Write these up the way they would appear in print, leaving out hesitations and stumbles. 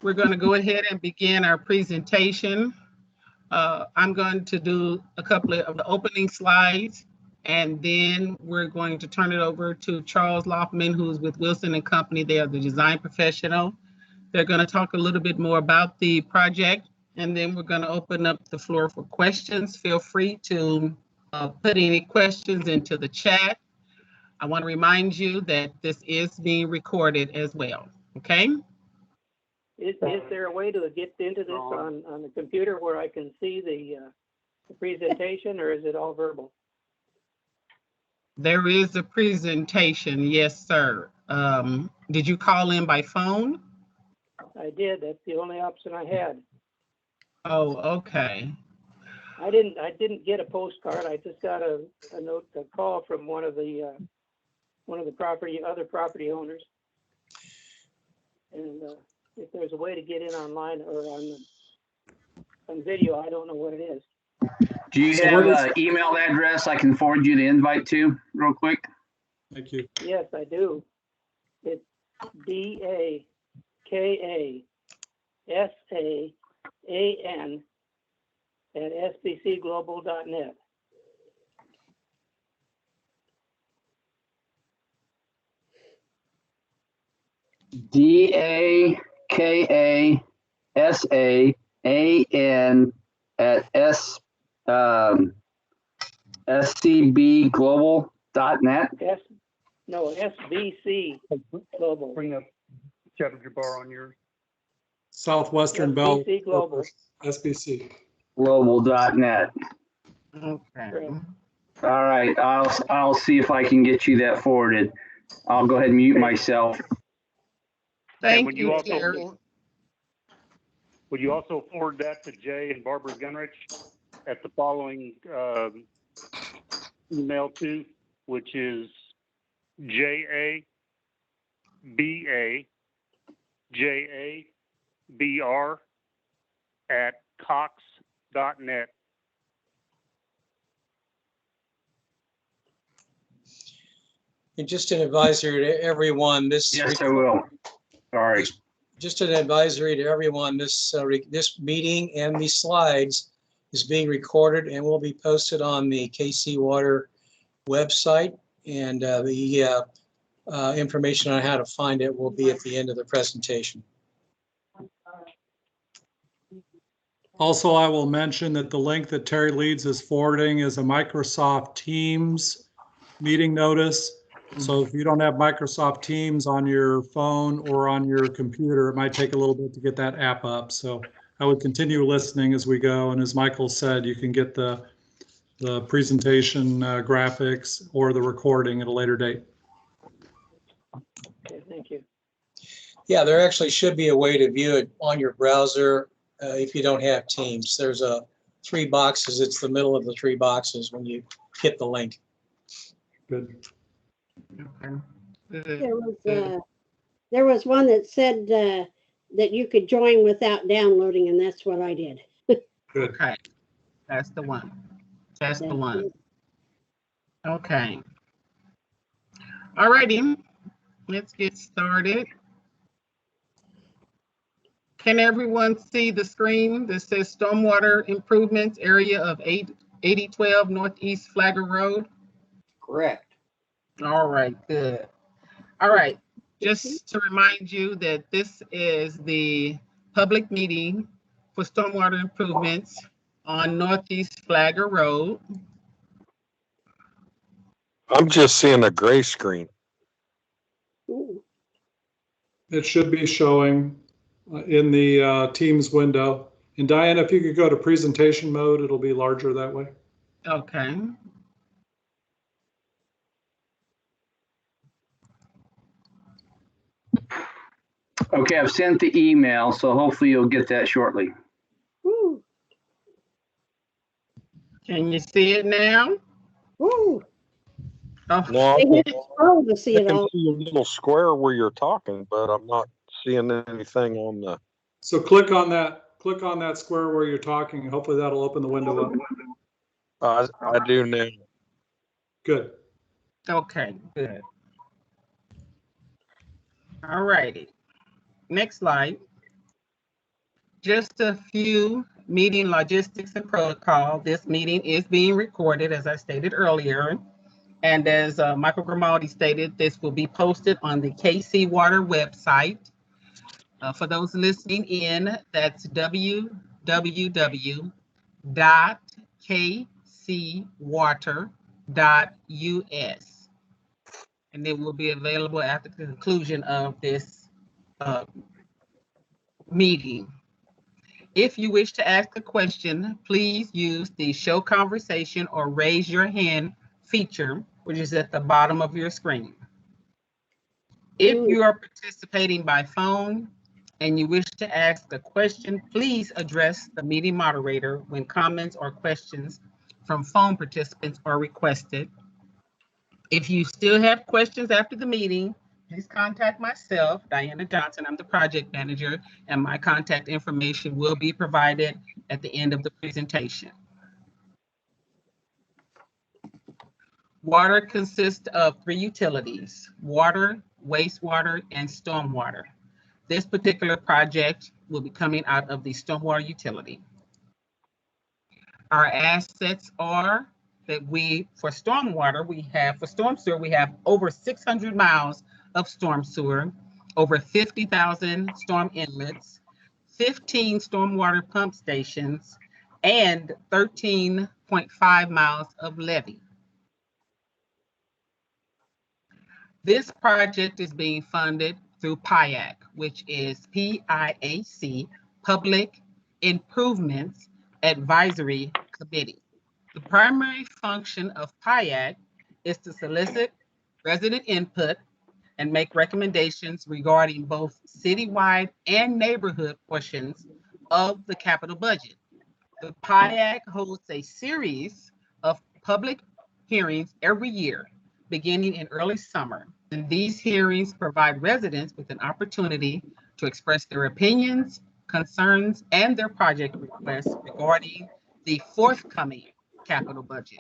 We're going to go ahead and begin our presentation. I'm going to do a couple of the opening slides, and then we're going to turn it over to Charles Loffman, who's with Wilson and Company. They are the design professional. They're going to talk a little bit more about the project, and then we're going to open up the floor for questions. Feel free to put any questions into the chat. I want to remind you that this is being recorded as well, okay? Is there a way to get into this on the computer where I can see the presentation, or is it all verbal? There is a presentation, yes, sir. Did you call in by phone? I did. That's the only option I had. Oh, okay. I didn't get a postcard. I just got a call from one of the other property owners. And if there's a way to get in online or on video, I don't know what it is. Do you have an email address I can forward you the invite to real quick? Thank you. Yes, I do. It's DAKASAAN@sbcglobal.net. DAKASAAN at scbglobal.net. SBC Global. Bring up Chapter Bar on yours. Southwestern Bell. SBC Global. SBC. Global.net. Okay. All right, I'll see if I can get you that forwarded. I'll go ahead and mute myself. Thank you, Terry. Would you also forward that to Jay and Barbara Gunrich at the following email too, which is JABAJABR@cox.net. And just an advisory to everyone, this. Yes, I will. Sorry. Just an advisory to everyone, this meeting and these slides is being recorded and will be posted on the KC Water website. And the information on how to find it will be at the end of the presentation. Also, I will mention that the link that Terry Leeds is forwarding is a Microsoft Teams meeting notice. So if you don't have Microsoft Teams on your phone or on your computer, it might take a little bit to get that app up. So I would continue listening as we go. And as Michael said, you can get the presentation graphics or the recording at a later date. Okay, thank you. Yeah, there actually should be a way to view it on your browser if you don't have Teams. There's 3 boxes. It's the middle of the 3 boxes when you hit the link. Good. There was one that said that you could join without downloading, and that's what I did. Good. Okay, that's the one. That's the one. Okay. All righty, let's get started. Can everyone see the screen that says Stormwater Improvements Area of 8012 Northeast Flagor Road? Correct. All right, good. All right, just to remind you that this is the public meeting for stormwater improvements on Northeast Flagor Road. I'm just seeing a gray screen. Ooh. It should be showing in the Teams window. And Diane, if you could go to presentation mode, it'll be larger that way. Okay. Okay, I've sent the email, so hopefully you'll get that shortly. Ooh. Can you see it now? Ooh. Oh, No, I hit scroll to see I it can all. see a little square where you're talking, but I'm not seeing anything on the. So click on that square where you're talking. Hopefully that'll open the window up. I do now. Good. okay, good. All righty. Next slide. Just a few meeting logistics and protocol. This meeting is being recorded, as I stated earlier. And as Michael Grimaldi stated, this will be posted on the KC Water website. For those listening in, that's www.kcwater.us. And it will be available after the conclusion of this meeting. If you wish to ask a question, please use the show conversation or raise your hand feature, which is at the bottom of your screen. If you are participating by phone and you wish to ask a question, please address the meeting moderator when comments or questions from phone participants are requested. If you still have questions after the meeting, please contact myself, Diana Johnson. I'm the project manager, and my contact information will be provided at the end of the presentation. Water consists of 3 utilities: water, wastewater, and stormwater. This particular project will be coming out of the stormwater utility. Our assets are that for stormwater, for storm sewer, we have over 600 miles of storm sewer, over 50,000 storm inlets, 15 stormwater pump stations, and 13.5 miles of levee. This project is being funded through PIAC, which is PIAC, Public Improvements Advisory Committee. The primary function of PIAC is to solicit resident input and make recommendations regarding both citywide and neighborhood portions of the capital budget. The PIAC holds a series of public hearings every year, beginning in early summer. And these hearings provide residents with an opportunity to express their opinions, concerns, and their project requests regarding the forthcoming capital budget.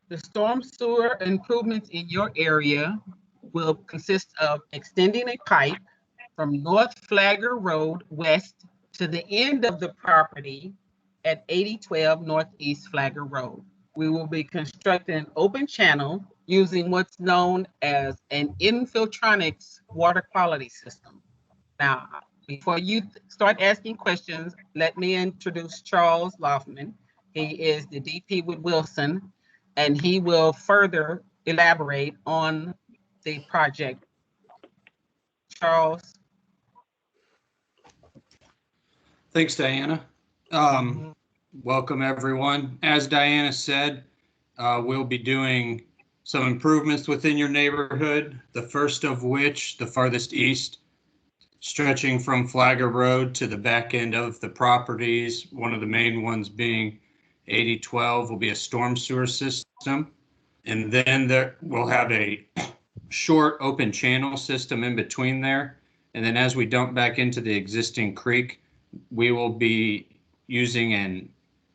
The storm sewer improvements in your area will consist of extending a pipe from North Flagor Road west to the end of the property at 8012 Northeast Flagor Road. We will be constructing an open channel using what's known as an Infiltronix water quality system. Now, before you start asking questions, let me introduce Charles Loftman. He is the DP with Wilson, and he will further elaborate on the project. Charles. Thanks, Diana. Welcome, everyone. As Diana said, we'll be doing some improvements within your neighborhood, the first of which, the farthest east, stretching from Flagor Road to the back end of the properties. One of the main ones being 8012 will be a storm sewer system. And then we'll have a short open channel system in between there. And then as we dump back into the existing creek, we will be using an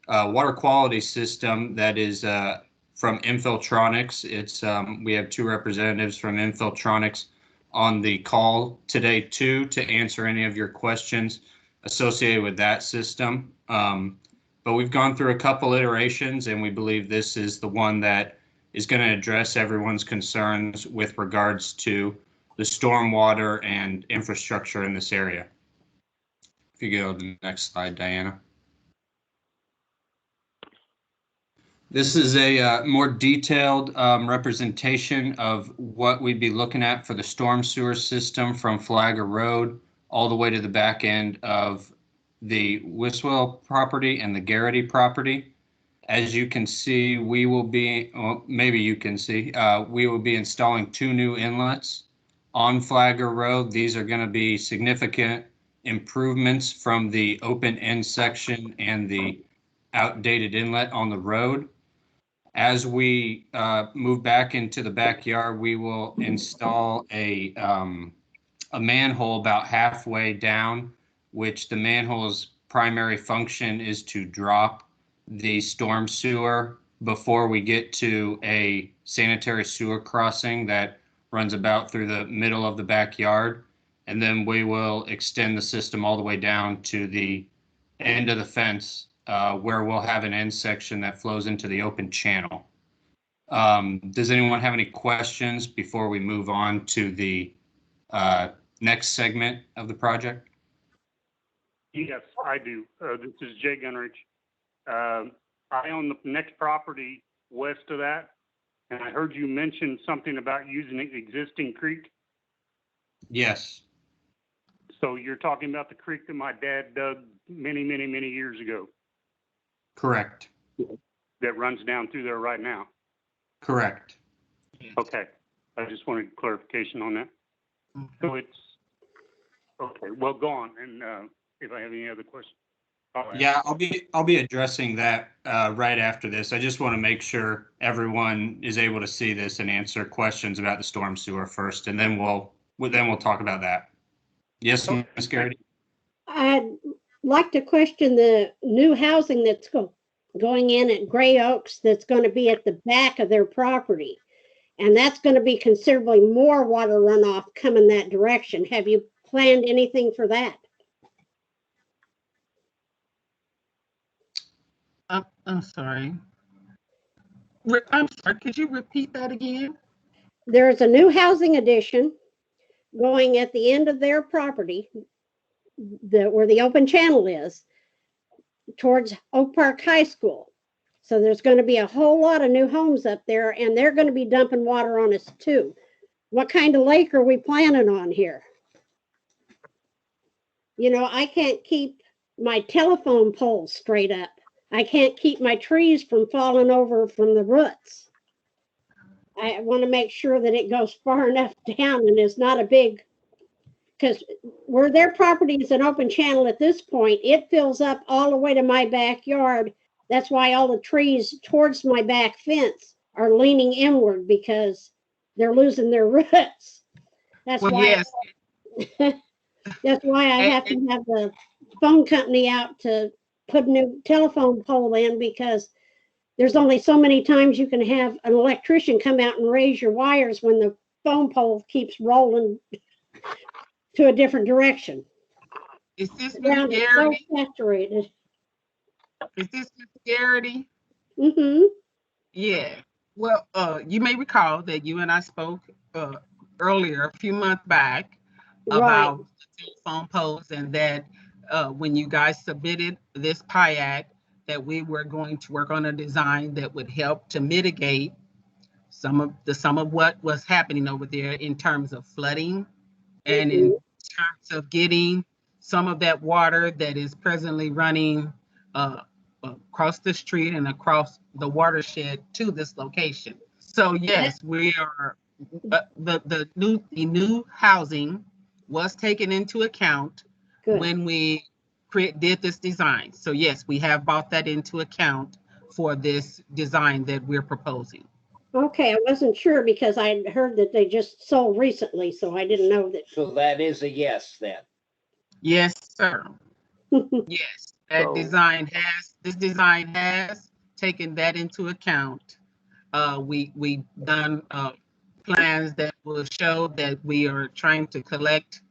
water quality system that is from Infiltronix. It's we have 2 representatives from Infiltronix on the call today too, to answer any of your questions associated with that system. But we've gone through a couple iterations, and we believe this is the one that is going to address everyone's concerns with regards to the stormwater and infrastructure in this area. If you go to the next slide, Diana. This is a more detailed representation of what we'd be looking at for the storm sewer system from Flagor Road all the way to the back end of the Wiswell property and the Garrity property. As you can see, we will be, well, maybe you can see, we will be installing 2 new inlets on Flagor Road. These are going to be significant improvements from the open end section and the outdated inlet on the road. As we move back into the backyard, we will install a manhole about halfway down, which the manhole's primary function is to drop the storm sewer before we get to a sanitary sewer crossing that runs about through the middle of the backyard. And then we will extend the system all the way down to the end of the fence, where we'll have an end section that flows into the open channel. Does anyone have any questions before we move on to the next segment of the project? Yes, I do. This is Jay Gunrich. I own the next property west of that, and I heard you mention something about using an existing creek. Yes. So you're talking about the creek that my dad dug many, many, many years ago Correct. that runs down through there right now. Correct. Okay. I just wanted clarification on that. So it's, okay, well, go on. And if I have any other questions. Yeah, I'll be addressing that right after this. I just want to make sure everyone is able to see this and answer questions about the storm sewer first, and then we'll talk about that. Yes, Ms. Garrity? I'd like to question the new housing that's going in at Gray Oaks that's going to be at the back of their property. And that's going to be considerably more water runoff coming that direction. Have you planned anything for that? I'm sorry. I'm sorry, could you repeat that again? There's a new housing addition going at the end of their property, where the open channel is, towards Oak Park High School. So there's going to be a whole lot of new homes up there, and they're going to be dumping water on us too. What kind of lake are we planning on here? You know, I can't keep my telephone poles straight up. I can't keep my trees from falling over from the roots. I want to make sure that it goes far enough down and is not a big, because where their property is an open channel at this point, it fills up all the way to my backyard. That's why all the trees towards my back fence are leaning inward, because they're losing their roots. That's Well, why. yes. That's why I have to have the phone company out to put a new telephone pole in, because there's only so many times you can have an electrician come out and raise your wires when the phone pole keeps rolling to a different direction. Is this The Ms. ground is so Garrity? saturated. Is this Ms. Garrity? Mm-hmm. Yeah. Well, you may recall that you and I spoke earlier, a few months back, Right. about the telephone poles, and that when you guys submitted this PIAC, that we were going to work on a design that would help to mitigate some of what was happening over there in terms of flooding, and in terms of getting some of that water that is presently running across the street and across the watershed to this location. So yes, we are, the new housing was taken into account Good. when we did this design. So yes, we have brought that into account for this design that we're proposing. Okay, I wasn't sure because I heard that they just sold recently, so I didn't know that. So that is a yes then. Yes, sir. Yes, this design has taken that into account. We done plans that will show that we are trying to collect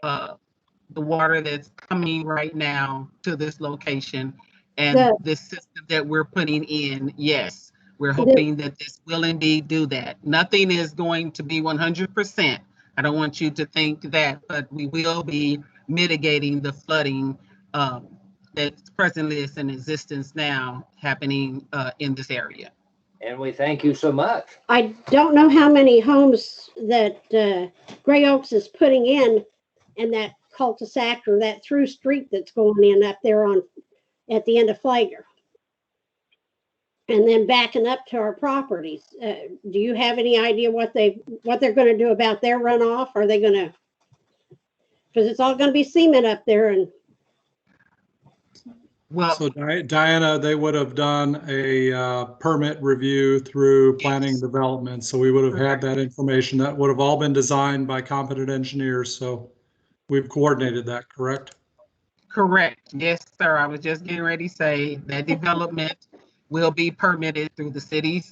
the water that's coming right now to this location, and this system that we're putting in. Yes, we're hoping that this will indeed do that. Nothing is going to be 100%. I don't want you to think that, but we will be mitigating the flooding that presently is in existence now happening in this area. And we thank you so much. I don't know how many homes that Gray Oaks is putting in that cul-de-sac or that through street that's going in up there at the end of Flagor, and then backing up to our properties. Do you have any idea what they're going to do about their runoff? Are they going to, because it's all going to be cement up there, and well, so Diana, they would have done a permit review through planning and development. So we would have had that information. That would have all been designed by competent engineers. So we've coordinated that, correct? Correct. Yes, sir. I was just getting ready to say that development will be permitted through the city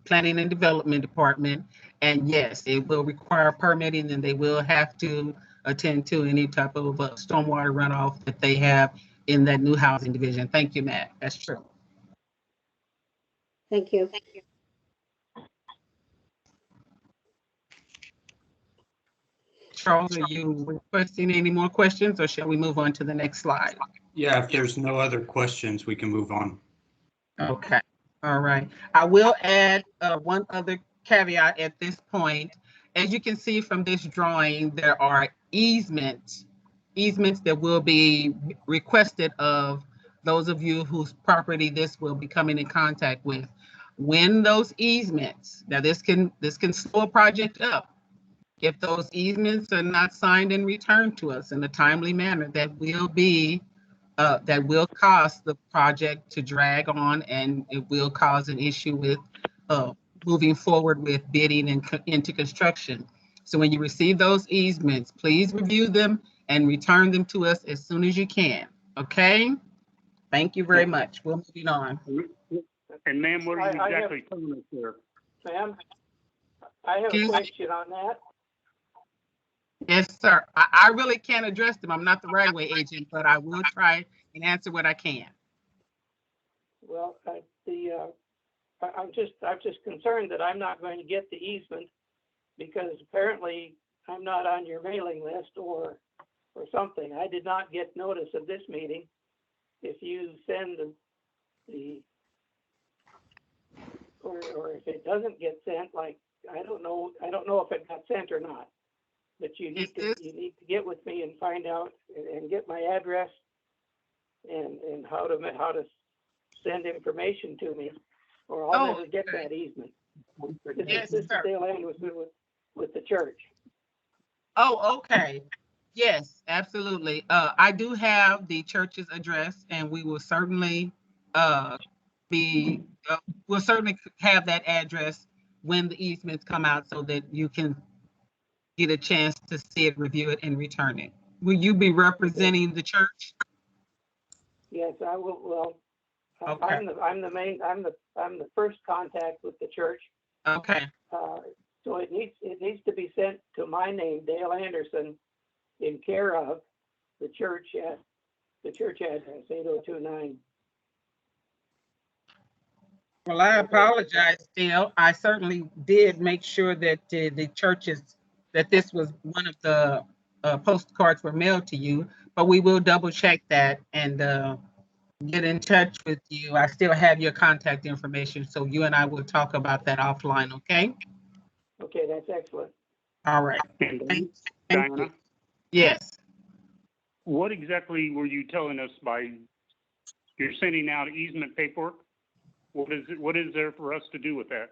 planning and development department, And yes, it will require permitting, and they will have to attend to any type of stormwater runoff that they have in that new housing division. Thank you, Matt. That's true. Thank you. Charles, are you requesting any more questions, or shall we move on to the next slide? Yeah, if there's no other questions, we can move on. Okay, all right. I will add one other caveat at this point. As you can see from this drawing, there are easements that will be requested of those of you whose property this will be coming in contact with. When those easements, now this can slow a project up. If those easements are not signed and returned to us in a timely manner, that will cause the project to drag on, and it will cause an issue with moving forward with bidding and into construction. So when you receive those easements, please review them and return them to us as soon as you can. Okay? Thank you very much. We're moving on. And ma'am, what are you exactly telling us there? Ma'am, I have a question on that. Yes, sir. I really can't address them. I'm not the right-of-way agent, but I will try and answer what I can. Well, I'm just concerned that I'm not going to get the easement because apparently I'm not on your mailing list or something. I did not get notice of this meeting. If you send or if it doesn't get sent, like, I don't know if it got sent or not. But you need to get with me and find out and get my address and how to send information to me, or I'll never get that easement. Yes, this sir. They land with the church. Oh, okay. Yes, absolutely. I do have the church's address, and we will certainly we'll certainly have that address when the easements come out, so that you can get a chance to see it, review it, and return it. Will you be representing the church? Yes, I will. Well, Okay. I'm the first contact with the church. Okay. So it needs to be sent to my name, Dale Anderson, in care of the church at the church address 8029. Well, I apologize, Dale. I certainly did make sure that the churches, that this was one of the postcards were mailed to you, but we will double check that and get in touch with you. I still have your contact information, so you and I will talk about that offline, okay? Okay, that's excellent. All right. And Thank you. Yes. what exactly were you telling us by you're sending out easement paperwork? What is there for us to do with that?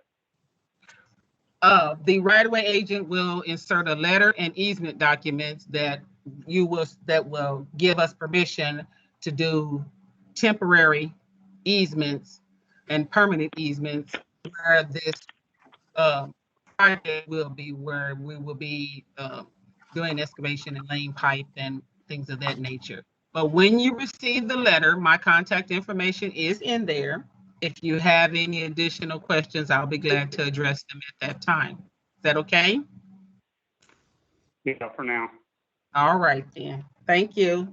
The right-of-way agent will insert a letter and easement documents that will give us permission to do temporary easements and permanent easements where this project will be, where we will be doing excavation and laying pipe and things of that nature. But when you receive the letter, my contact information is in there. If you have any additional questions, I'll be glad to address them at that time. Is that okay? Yeah, for now. All right, then. Thank you.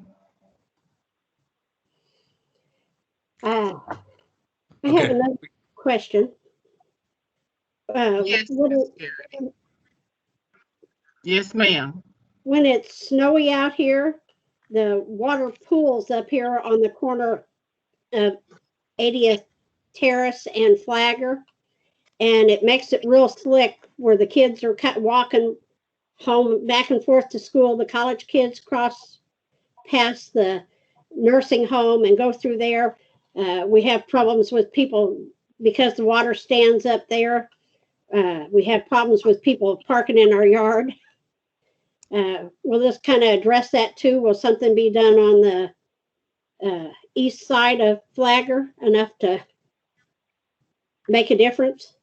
I have another question. Yes, yes, ma'am. When it's snowy out here, the water pools up here on the corner of 80th Terrace and Flagor, and it makes it real slick where the kids are walking home back and forth to school. The college kids cross past the nursing home and go through there. We have problems with people because the water stands up there. We have problems with people parking in our yard. Will this kind of address that too? Will something be done on the east side of Flagor enough to make a difference?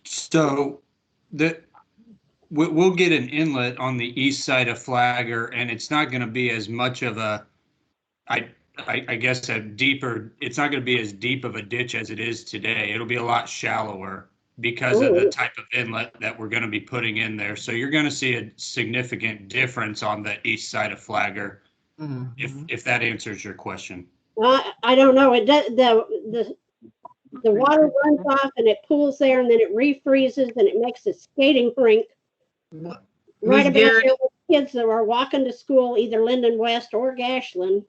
So we'll get an inlet on the east side of Flagor, and it's not going to be as much of a, I guess a deeper, it's not going to be as deep of a ditch as it is today. It'll be a lot shallower because of the Ooh. type of inlet that we're going to be putting in there. So you're going to see a significant difference on the east side of Flagor, if that answers your question. I don't know. It does, the water runs off and it pools there and then it refreezes and it makes a skating rink right Miss about Garrity, there with kids that are walking to school, either Linden West or Gashland.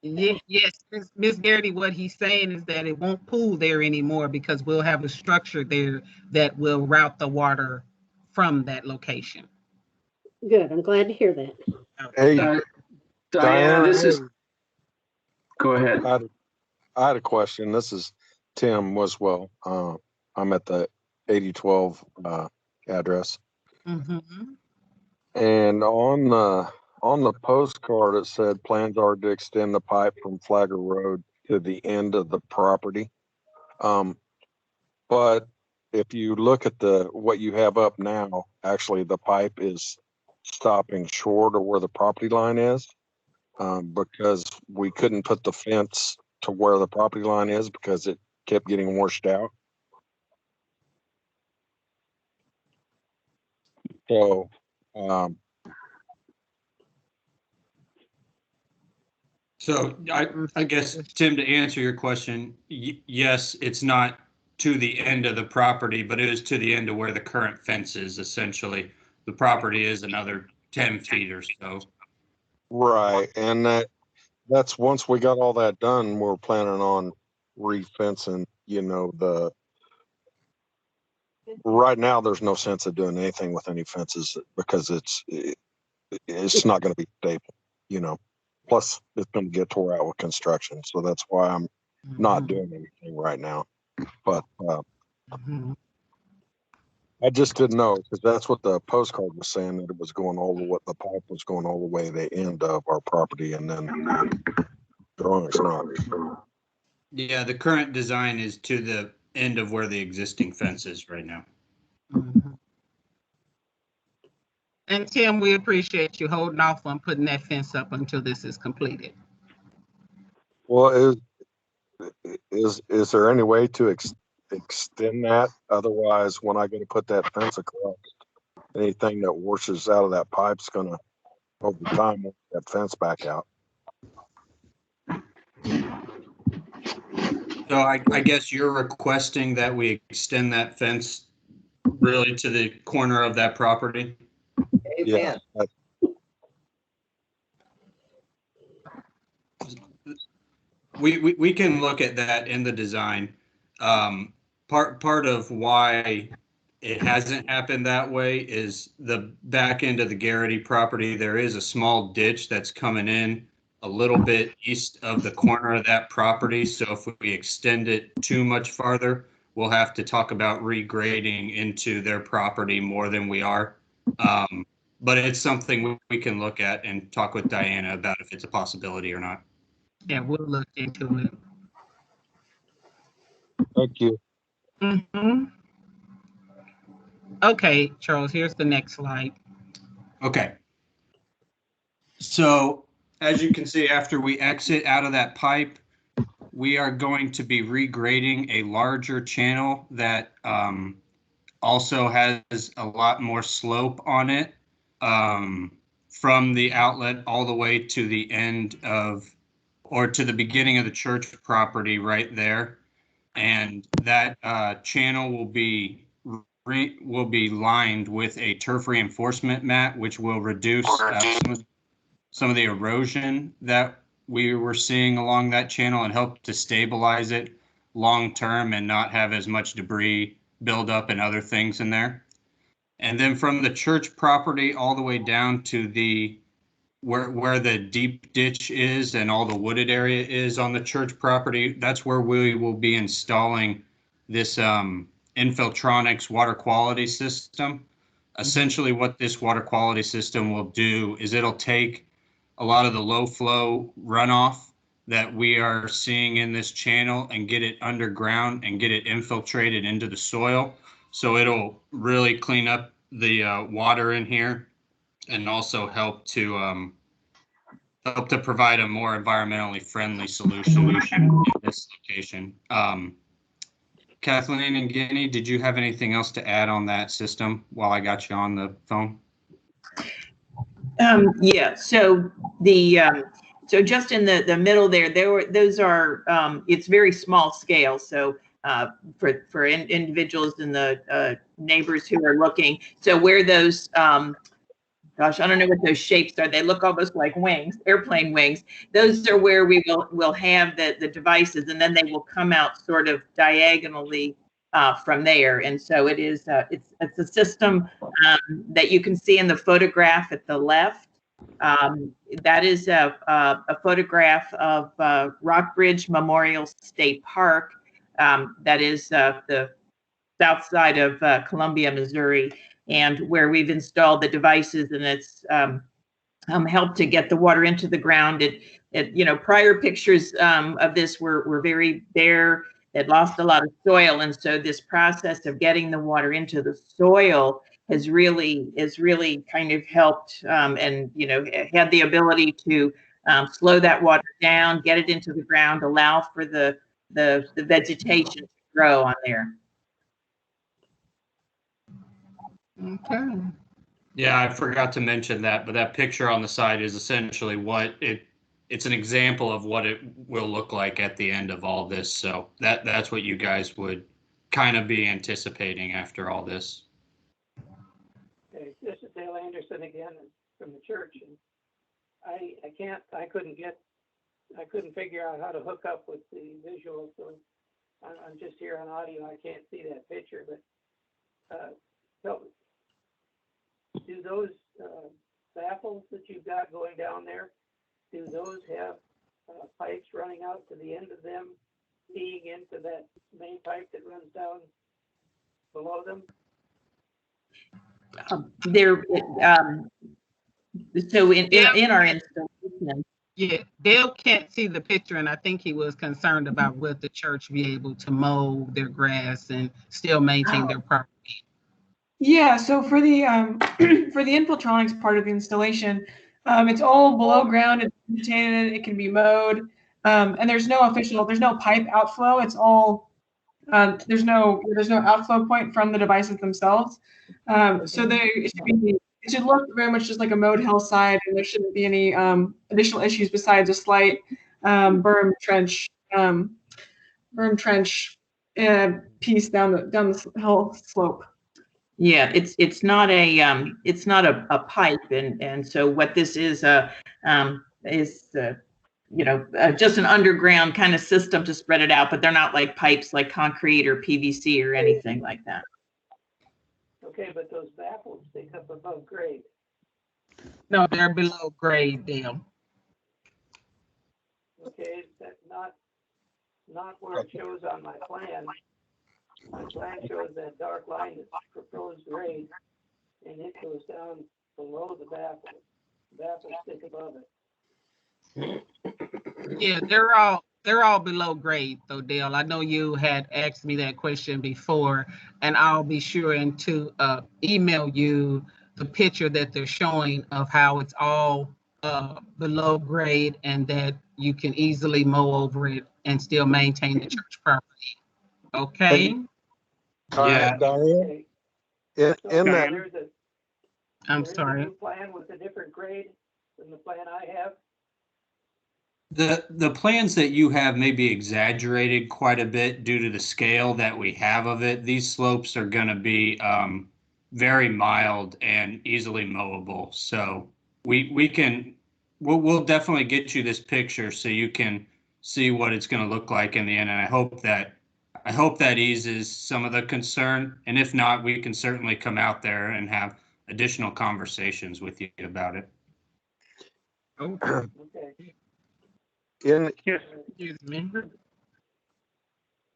yes, Miss Garrity, what he's saying is that it won't pool there anymore because we'll have a structure there that will route the water from that location. Good. I'm glad to hear that. Hey, Diana, Diana, this is, go ahead. I had a question. This is Tim Wiswell. I'm at the 8012 address. And on the postcard, it said plans are to extend the pipe from Flagor Road to the end of the property. But if you look at what you have up now, actually the pipe is stopping short of where the property line is, because we couldn't put the fence to where the property line is because it kept getting washed out. So, So I guess, Tim, to answer your question, yes, it's not to the end of the property, but it is to the end of where the current fence is, essentially. The property is another 10 feet or so. right. And that's once we got all that done, we're planning on re-fencing, right now there's no sense of doing anything with any fences because it's not going to be stable, plus it's going to get tore out with construction. So that's why I'm not doing anything right now. But I just didn't know because that's what the postcard was saying, that it was going the pipe was going all the way to the end of our property, and then drawing's not. Yeah, the current design is to the end of where the existing fence is right now. And Tim, we appreciate you holding off on putting that fence up until this is completed. Well, is there any way to extend that? Otherwise, when I go to put that fence across, anything that washes out of that pipe's gonna, over time, work that fence back out. So I guess you're requesting that we extend that fence really to the corner of that property? Yeah. We can look at that in the design. Part of why it hasn't happened that way is the back end of the Garrity property. There is a small ditch that's coming in a little bit east of the corner of that property. So if we extend it too much farther, we'll have to talk about regrading into their property more than we are. But it's something we can look at and talk with Diana about if it's a possibility or not. Yeah, we'll look into it. Thank you. Okay, Charles, here's the next slide. Okay. So as you can see, after we exit out of that pipe, we are going to be regrading a larger channel that also has a lot more slope on it, from the outlet all the way to the end of, or to the beginning of the church property right there. And that channel will be lined with a turf reinforcement mat, which will reduce some of the erosion that we were seeing along that channel and help to stabilize it long term and not have as much debris build up and other things in there. And then from the church property all the way down to the where the deep ditch is and all the wooded area is on the church property, that's where we will be installing this Infiltronix water quality system. Essentially what this water quality system will do is it'll take a lot of the low flow runoff that we are seeing in this channel and get it underground and get it infiltrated into the soil. So it'll really clean up the water in here and also help to hope to provide a more environmentally friendly solution in this location. Kathleen and Guinea, did you have anything else to add on that system while I got you on the phone? Yeah, so so just in the middle there, those are, it's very small scale. So for individuals and the neighbors who are looking, so where those, gosh, I don't know what those shapes are. They look almost like wings, airplane wings. Those are where we will have the devices, and then they will come out sort of diagonally from there. And so it is, it's a system that you can see in the photograph at the left. That is a photograph of Rockbridge Memorial State Park. That is the south side of Columbia, Missouri, and where we've installed the devices, and it's helped to get the water into the ground. Prior pictures of this were very bare. It lost a lot of soil, and so this process of getting the water into the soil has really kind of helped, and had the ability to slow that water down, get it into the ground, allow for the vegetation to grow on there. Okay. Yeah, I forgot to mention that, but that picture on the side is essentially what it's an example of what it will look like at the end of all this. So that's what you guys would kind of be anticipating after all this. Okay, this is Dale Anderson again from the church, and I couldn't figure out how to hook up with the visual, so I'm just here on audio. I can't see that picture, but do those baffles that you've got going down there, do those have pipes running out to the end of them, feeding into that main pipe that runs down below them? So in our installation. Yeah, Dale can't see the picture, and I think he was concerned about would the church be able to mow their grass and still maintain their property. Yeah, so for the for the Infiltronix part of the installation, it's all below ground. It's vegetated. It can be mowed, and there's no pipe outflow. It's all there's no outflow point from the devices themselves. So it should look very much just like a mowed hillside, and there shouldn't be any additional issues besides a slight berm trench piece down the hill slope. Yeah, it's not a pipe, and so what this is just an underground kind of system to spread it out, but they're not like pipes like concrete or PVC or anything like that. Okay, but those baffles stick up above grade. No, they're below grade, Dale. Okay, that's not where it shows on my plan. My plan shows that dark line that's proposed grade, and it goes down below the baffle. Baffles stick above it. Yeah, they're all below grade though, Dale. I know you had asked me that question before, and I'll be sure to email you the picture that they're showing of how it's all below grade, and that you can easily mow over it and still maintain the church property. Okay. Yeah. Diane, in that, I'm there's sorry. a new plan with a different grade than the plan I have. The plans that you have may be exaggerated quite a bit due to the scale that we have of it. These slopes are going to be very mild and easily mowable. So we'll definitely get you this picture so you can see what it's going to look like in the end. And I hope that eases some of the concern. And if not, we can certainly come out there and have additional conversations with you about it. Okay. in Yes, Excuse me.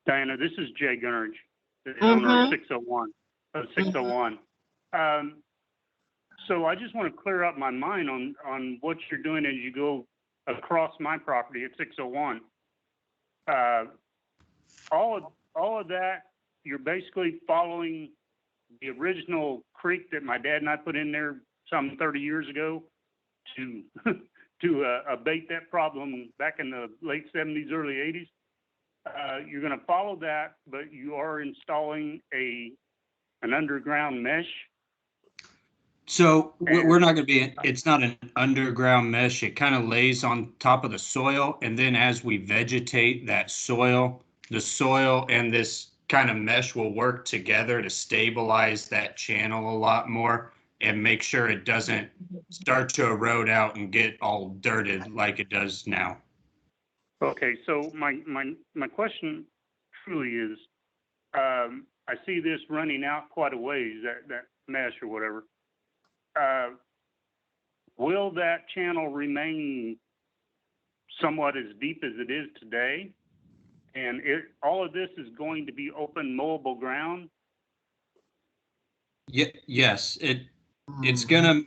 Diana, this is Jay Gunneridge, the owner of 601. So I just want to clear up my mind on what you're doing as you go across my property at 601. All of that, you're basically following the original creek that my dad and I put in there some 30 years ago to abate that problem back in the late 70s, early 80s. You're going to follow that, but you are installing an underground mesh. So we're not going to be, it's not an underground mesh. It kind of lays on top of the soil. And then as we vegetate that soil, the soil and this kind of mesh will work together to stabilize that channel a lot more and make sure it doesn't start to erode out and get all dirted like it does now. Okay, so my question truly is, I see this running out quite a ways, that mesh or whatever. Will that channel remain somewhat as deep as it is today? And all of this is going to be open mowable ground? Yes, it's gonna,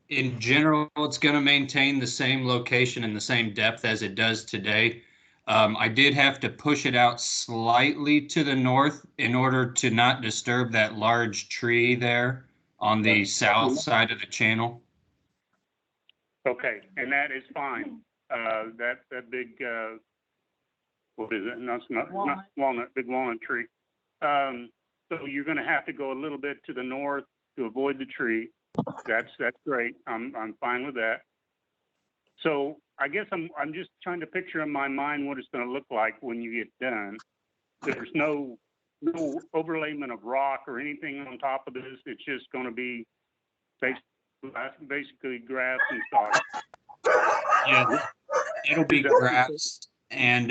in general, it's gonna maintain the same location and the same depth as it does today. I did have to push it out slightly to the north in order to not disturb that large tree there on the south side of the channel. Okay, and that is fine. That big, what is it? No, it's not walnut, big walnut tree. So you're going to have to go a little bit to the north to avoid the tree. That's great. I'm fine with that. So I guess I'm just trying to picture in my mind what it's going to look like when you get done. There's no overlayment of rock or anything on top of this. It's just going to be basically grass and sod. Yeah, it'll be grass, and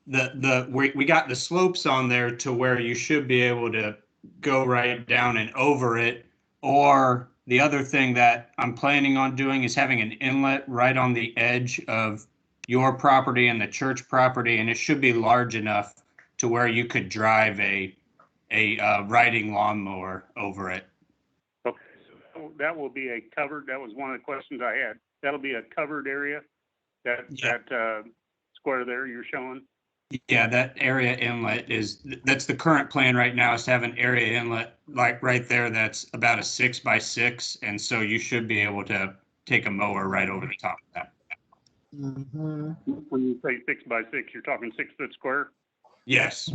we got the slopes on there to where you should be able to go right down and over it. Or the other thing that I'm planning on doing is having an inlet right on the edge of your property and the church property, and it should be large enough to where you could drive a riding lawnmower over it. Okay, so that will be a covered. That was one of the questions I had. That'll be a covered area. That square there you're showing. Yeah, that area inlet that's the current plan right now, is to have an area inlet like right there that's about a 6x6, and so you should be able to take a mower right over the top of that. Mm-hmm. When you say 6x6, you're talking 6 foot square? Yes.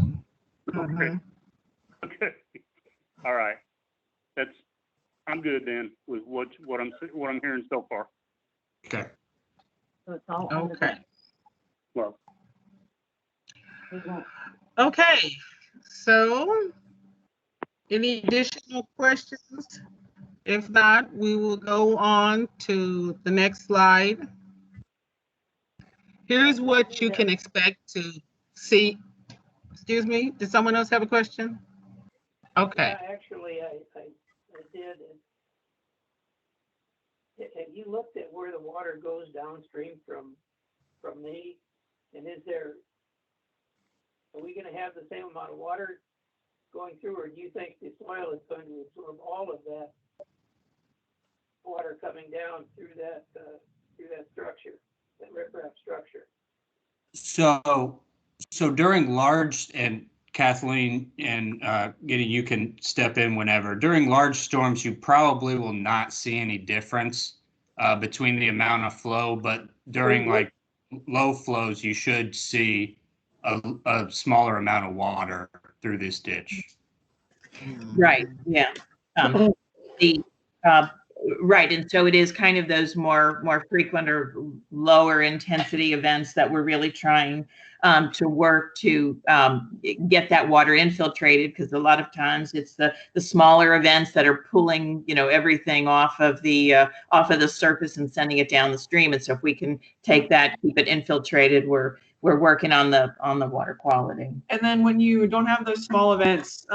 Okay. Okay. All right. I'm good then with what I'm hearing so far. Okay. So it's all Okay. Well. Okay. So, any additional questions? If not, we will go on to the next slide. Here's what you can expect to see. Excuse me, did someone else have a question? Okay. Yeah, actually, I did. Have you looked at where the water goes downstream from me? And are we going to have the same amount of water going through, or do you think the soil is going to absorb all of that water coming down through that structure, that riprap structure? So during large, and Kathleen and Giddy, you can step in whenever. During large storms, you probably will not see any difference between the amount of flow, but during like low flows, you should see a smaller amount of water through this ditch. Right, yeah. Right, and so it is kind of those more frequent or lower intensity events that we're really trying to work to get that water infiltrated, because a lot of times it's the smaller events that are pulling, everything off of the surface and sending it down the stream. And so if we can take that, keep it infiltrated, we're working on the water quality. And then when you don't have those small events,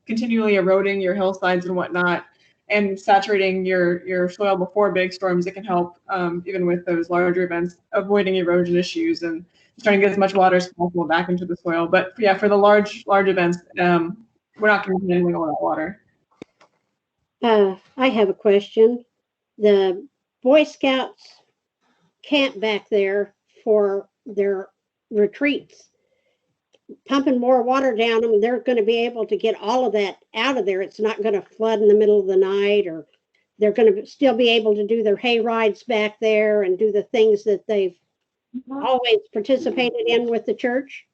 continually eroding your hillsides and whatnot, and saturating your soil before big storms, it can help even with those larger events, avoiding erosion issues and trying to get as much water as possible back into the soil. But yeah, for the large events, we're not going to do anything with that water. I have a question. The Boy Scouts camp back there for their retreats, pumping more water down them, they're going to be able to get all of that out of there. It's not going to flood in the middle of the night or they're going to still be able to do their hay rides back there and do the things that they've always participated in with the church?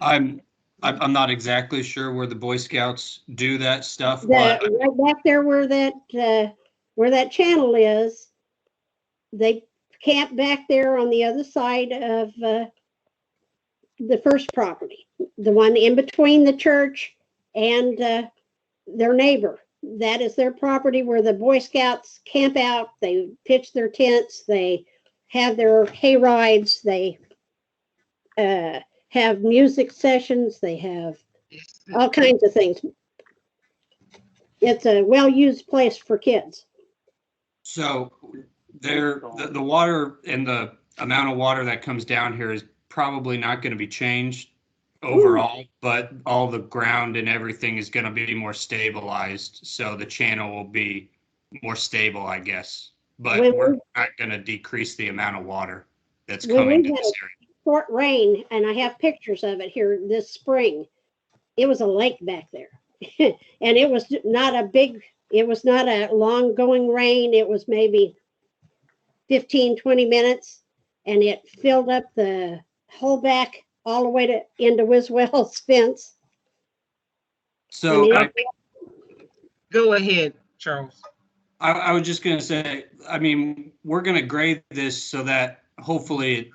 I'm not exactly sure where the Boy Scouts do that stuff, Right but back there where that channel is, they camp back there on the other side of the first property, the one in between the church and their neighbor. That is their property where the Boy Scouts camp out. They pitch their tents. They have their hay rides. They have music sessions. They have all kinds of things. It's a well-used place for kids. so the water and the amount of water that comes down here is probably not going to be changed overall, but all the ground and everything is going to be more stabilized. So the channel will be more stable, I guess. But we're not going to decrease the amount of water that's coming to this area. Short rain, and I have pictures of it here this spring. It was a lake back there. And it was not a long going rain. It was maybe 15, 20 minutes, and it filled up the whole back all the way into Wiswell's fence. So Go ahead, Charles. I was just going to say, I mean, we're going to grade this so that hopefully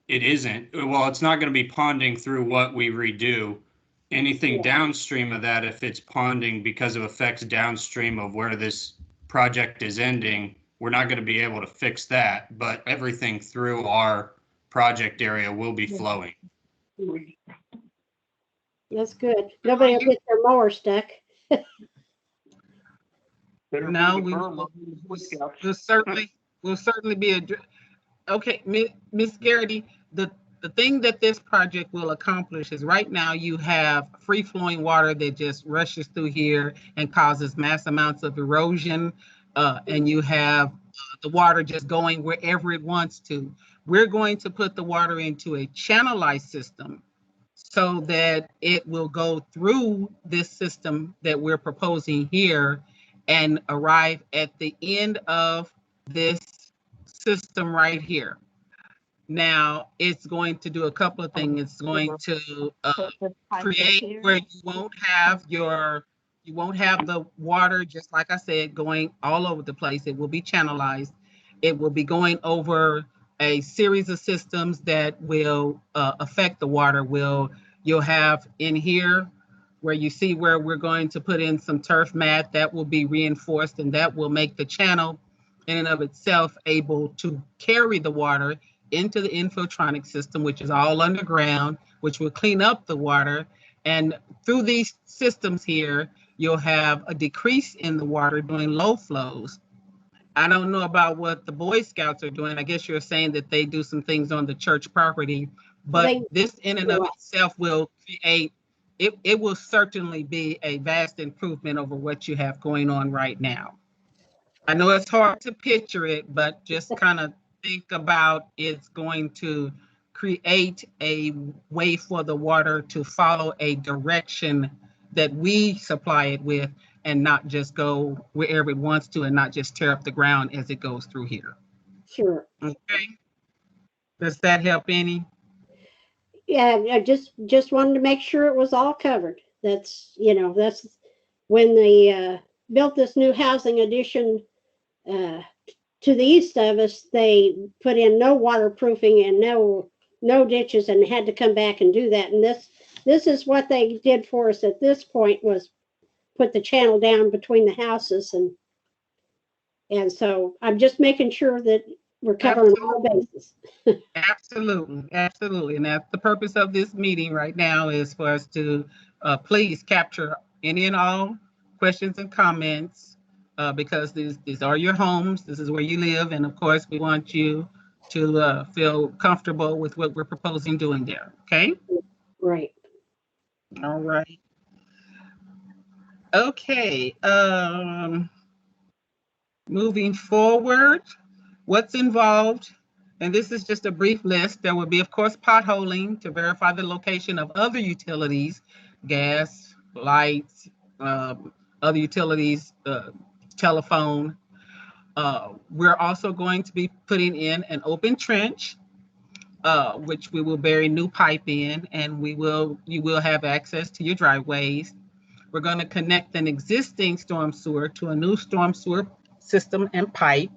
it isn't. Well, it's not going to be ponding through what we redo. Anything downstream of that, if it's ponding because of effects downstream of where this project is ending, we're not going to be able to fix that. But everything through our project area will be flowing. That's good. Nobody will get their mower stuck. No, we'll certainly be okay, Miss Garrity. The thing that this project will accomplish is right now you have free flowing water that just rushes through here and causes mass amounts of erosion, and you have the water just going wherever it wants to. We're going to put the water into a channelized system so that it will go through this system that we're proposing here and arrive at the end of this system right here. Now, it's going to do a couple of things. It's going to create where you won't have the water, just like I said, going all over the place. It will be channelized. It will be going over a series of systems that will affect the water. You'll have in here where you see where we're going to put in some turf mat that will be reinforced, and that will make the channel in and of itself able to carry the water into the Infiltronix system, which is all underground, which will clean up the water. And through these systems here, you'll have a decrease in the water during low flows. I don't know about what the Boy Scouts are doing. I guess you're saying that they do some things on the church property, but this in and of itself will create, it will certainly be a vast improvement over what you have going on right now. I know it's hard to picture it, but just kind of think about it's going to create a way for the water to follow a direction that we supply it with and not just go wherever it wants to and not just tear up the ground as it goes through here. Sure. Okay. Does that help any? Yeah, I just wanted to make sure it was all covered. That's when they built this new housing addition to the east of us, they put in no waterproofing and no ditches, and had to come back and do that. And this is what they did for us at this point, was put the channel down between the houses, and so I'm just making sure that we're covering all bases. Absolutely. And that's the purpose of this meeting right now, is for us to please capture any and all questions and comments, because these are your homes. This is where you live. And of course, we want you to feel comfortable with what we're proposing doing there. Okay? Right. All right. Okay. Moving forward, what's involved? And this is just a brief list. There will be, of course, potholing to verify the location of other utilities, gas, lights, other utilities, telephone. We're also going to be putting in an open trench, which we will bury new pipe in, and you will have access to your driveways. We're going to connect an existing storm sewer to a new storm sewer system and pipe.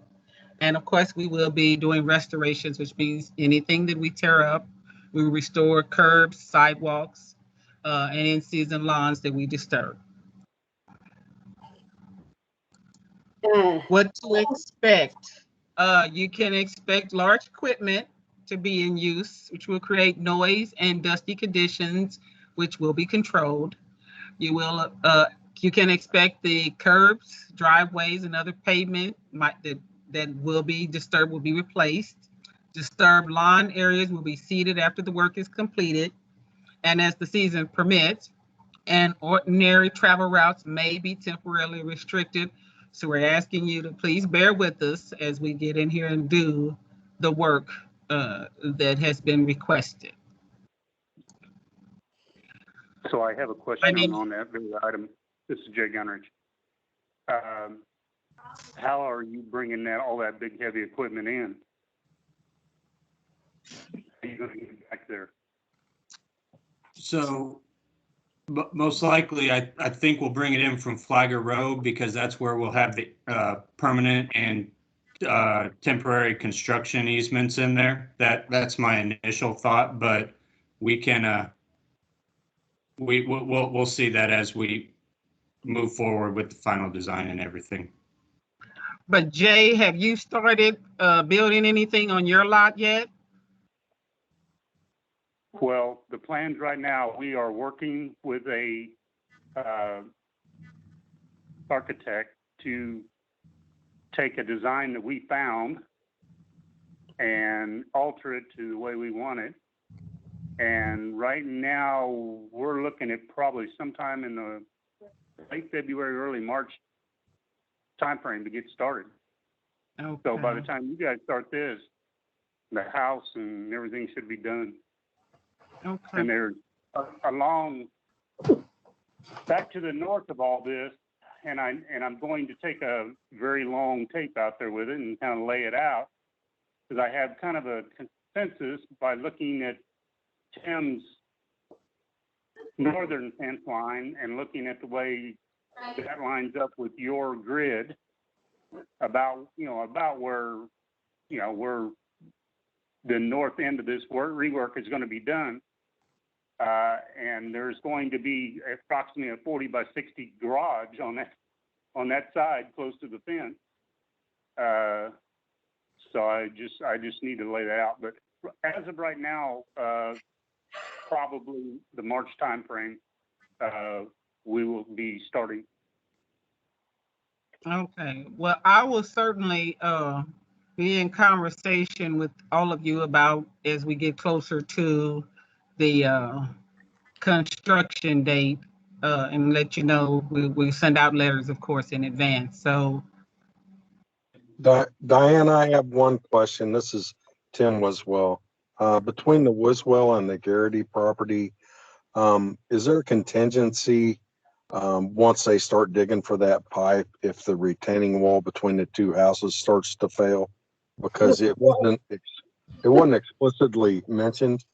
And of course, we will be doing restorations, which means anything that we tear up, we will restore curbs, sidewalks, and in-season lawns that we disturb. What to expect? You can expect large equipment to be in use, which will create noise and dusty conditions, which will be controlled. You can expect the curbs, driveways, and other pavement that will be disturbed will be replaced. Disturbed lawn areas will be seeded after the work is completed and as the season permits. And ordinary travel routes may be temporarily restricted. So we're asking you to please bear with us as we get in here and do the work that has been requested. So I have a question on that very item. This is Jay Gunrich. How are you bringing all that big heavy equipment in? How are you going to get it back there? So most likely, I think we'll bring it in from Flagor Road because that's where we'll have the permanent and temporary construction easements in there. That's my initial thought, but we can we'll see that as we move forward with the final design and everything. But Jay, have you started building anything on your lot yet? Well, the plans right now, we are working with a architect to take a design that we found and alter it to the way we want it. And right now, we're looking at probably sometime in the late February, early March timeframe to get started. Okay. So by the time you guys start this, the house and everything should be done. Okay. And there's along back to the north of all this, and I'm going to take a very long tape out there with it and kind of lay it out, because I have kind of a consensus by looking at Tim's northern fence line and looking at the way that lines up with your grid about where where the north end of this rework is going to be done. And there's going to be approximately a 40 by 60 garage on that side close to the fence. So I just need to lay that out. But as of right now, probably the March timeframe, we will be starting. Okay. Well, I will certainly be in conversation with all of you about as we get closer to the construction date and let you know. We send out letters, of course, in advance. So, Diane, I have one question. This is Tim Wiswell. Between the Wiswell and the Garrity property, is there a contingency once they start digging for that pipe if the retaining wall between the two houses starts to fail? Because it wasn't explicitly mentioned,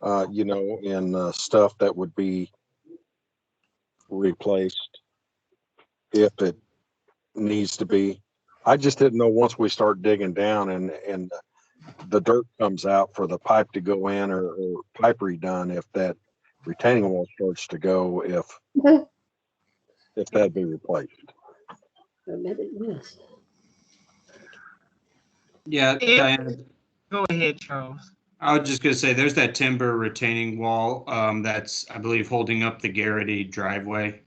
in stuff that would be replaced if it needs to be. I just didn't know once we start digging down and the dirt comes out for the pipe to go in or pipe redone, if that retaining wall starts to go, if that'd be replaced. Yeah, Diane. Go ahead, Charles. I was just going to say, there's that timber retaining wall that's, I believe, holding up the Garrity driveway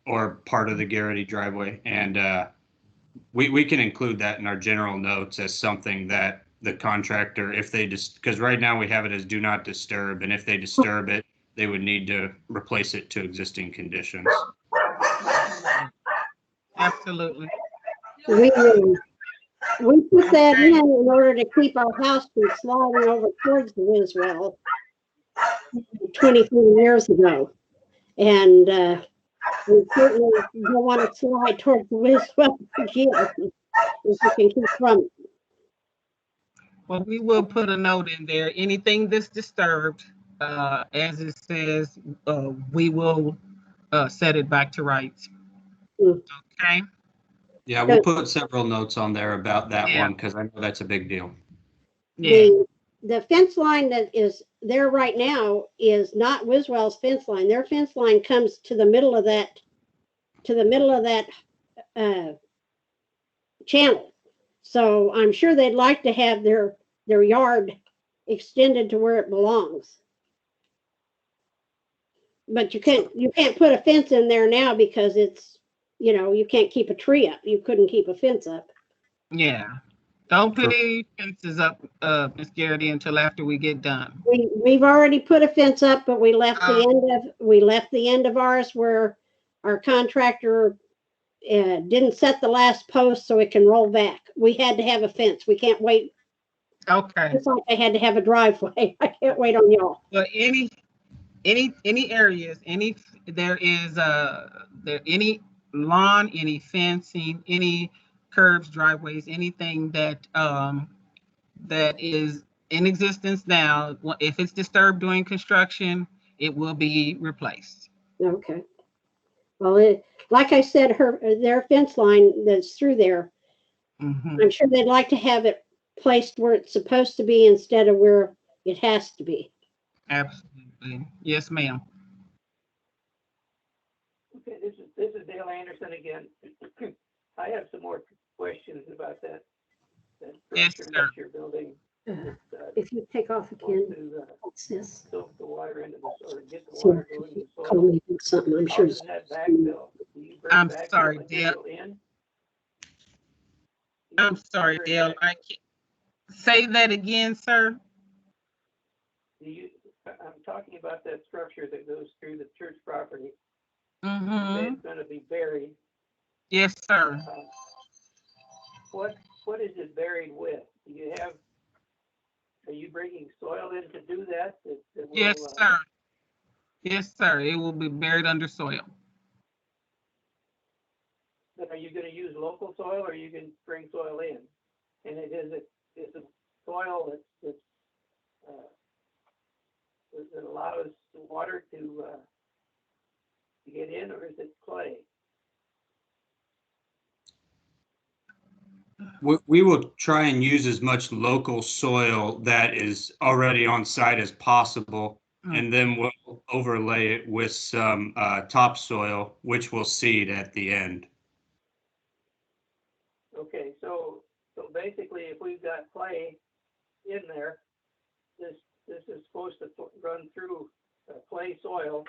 or part of the Garrity driveway. And we can include that in our general notes as something that the contractor, if they just, because right now we have it as do not disturb. And if they disturb it, they would need to replace it to existing conditions. Absolutely. We put that in order to keep our house from sliding over towards the Wiswell 20 years ago. And We certainly don't want to slide towards the Wiswell again, if we can keep from it. Well, we will put a note in there. Anything that's disturbed, as it says, we will set it back to rights. Mm. Okay. Yeah, we'll put several notes on there about that Yeah. one because I know that's a big deal. Yeah. The fence line that is there right now is not Wiswell's fence line. Their fence line comes to the middle of that, channel. So I'm sure they'd like to have their yard extended to where it belongs. But you can't put a fence in there now because it's, you can't keep a tree up. You couldn't keep a fence up. Yeah. Don't put any fences up, Miss Garrity, until after we get done. We've already put a fence up, but we left the end of ours where our contractor didn't set the last post so it can roll back. We had to have a fence. We can't wait. Okay. It's like they had to have a driveway. I can't wait on y'all. But any areas, there any lawn, any fencing, any curbs, driveways, anything that that is in existence now, if it's disturbed during construction, it will be replaced. Okay. Well, like I said, their fence line that's through there, I'm sure they'd like to have it placed where it's supposed to be instead of where it has to be. Absolutely. Yes, ma'am. Okay, this is Dale Anderson again. I have some more questions about that Yes, structure sir. that you're building. If you take off again, What's this? Soak the water into the, or get the See water if going in the you soil. call me with something. I'm How sure. does that backfill? Do you bring I'm backfill sorry, material in? I'm sorry, Dale. I can't say that again, sir. I'm talking about that structure that goes through the church property. Mm-hmm. It's going to be buried. Yes, sir. What is it buried with? Are you bringing soil in to do that? That will, Yes, sir. Yes, sir. It will be buried under soil. But are you going to use local soil, or are you going to bring soil in? And is it soil that allows the water to get in, or is it clay? We will try and use as much local soil that is already on site as possible, and then we'll overlay it with some topsoil, which we'll seed at the end. Okay, so basically, if we've got clay in there, this is supposed to run through clay soil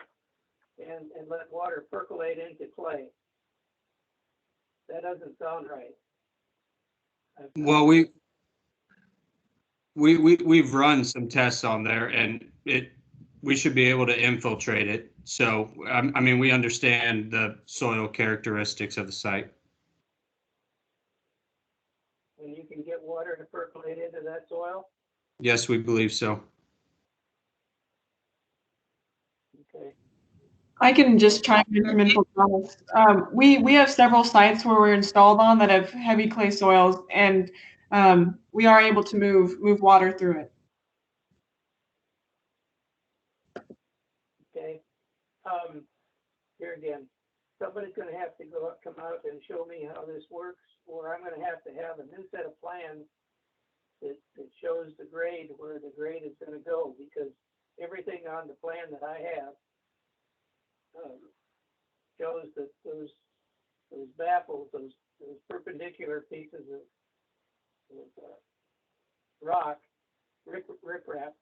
and let water percolate into clay. That doesn't sound right. Well, we've run some tests on there, and we should be able to infiltrate it. So, I mean, we understand the soil characteristics of the site. And you can get water to percolate into that soil? Yes, we believe so. Okay. I can just chime in from Infiltronix. We have several sites where we're installed on that have heavy clay soils, and we are able to move water through it. Okay. Here again, somebody's going to have to come out and show me how this works, or I'm going to have a new set of plans that shows the grade, where the grade is going to go, because everything on the plan that I have shows that those baffles, those perpendicular pieces of rock, riprap,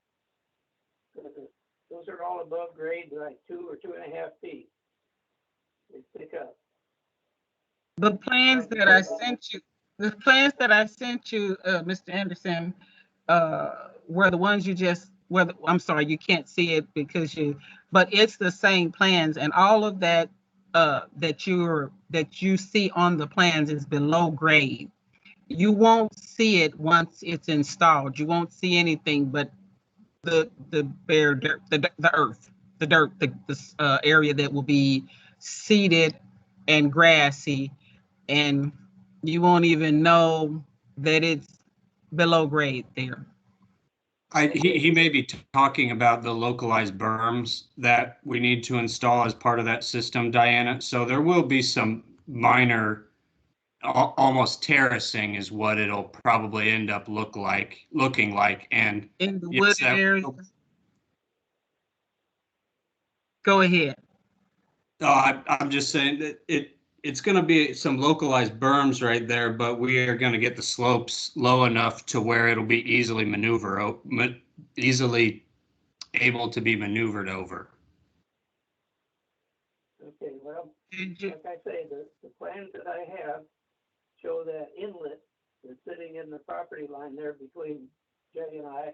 those are all above grade, like 2 or 2.5 feet. They stick up. The plans that I sent you, Mr. Anderson, were the ones you just, I'm sorry, you can't see it because but it's the same plans, and all of that that you see on the plans is below grade. You won't see it once it's installed. You won't see anything but the bare dirt, the earth, the dirt, the area that will be seeded and grassy, and you won't even know that it's below grade there. He may be talking about the localized berms that we need to install as part of that system, Diana. So there will be some minor, almost terracing is what it'll probably end up looking like. And In the yes, wooded that area. will- Go ahead. I'm just saying that it's going to be some localized berms right there, but we are going to get the slopes low enough to where it'll be easily easily able to be maneuvered over. Okay, well, like I say, the plans that I have show that inlet that's sitting in the property line there between Jay and I,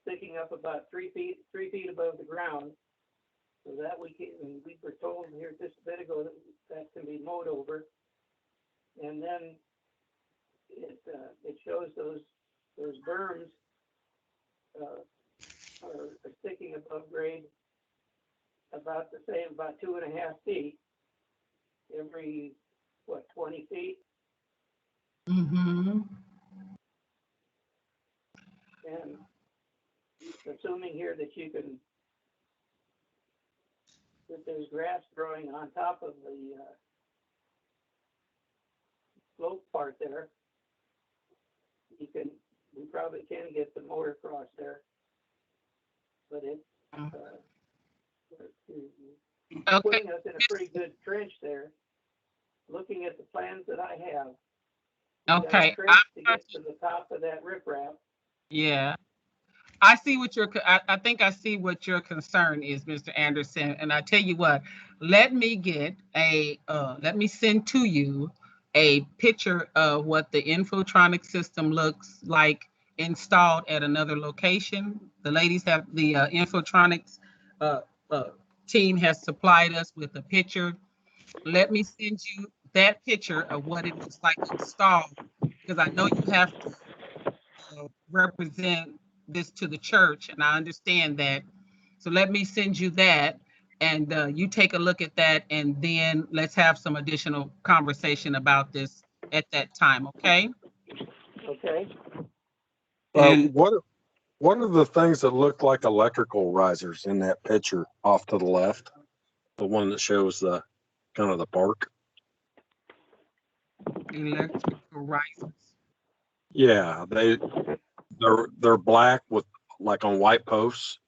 sticking up about 3 feet above the ground. So that we were told here just a bit ago that can be mowed over. And then it shows those berms are sticking above grade about the same, about 2.5 feet every, 20 feet? Mm-hmm. And assuming here that that there's grass growing on top of the slope part there, we probably can get the mower across there. But it's putting us in a pretty good trench there. Looking at the plans that I have. Okay. Trench to get to the top of that riprap. Yeah. I see what I think I see what your concern is, Mr. Anderson. And I tell you what, let me send to you a picture of what the Infiltronix system looks like installed at another location. The ladies have the Infiltronix team has supplied us with a picture. Let me send you that picture of what it looks like installed, because I know you have to represent this to the church, and I understand that. So let me send you that, and you take a look at that, and then let's have some additional conversation about this at that time, okay? Okay. And what are the things that look like electrical risers in that picture off to the left? The one that shows the kind of the park? Electrical risers. Yeah, they're black with like on white posts.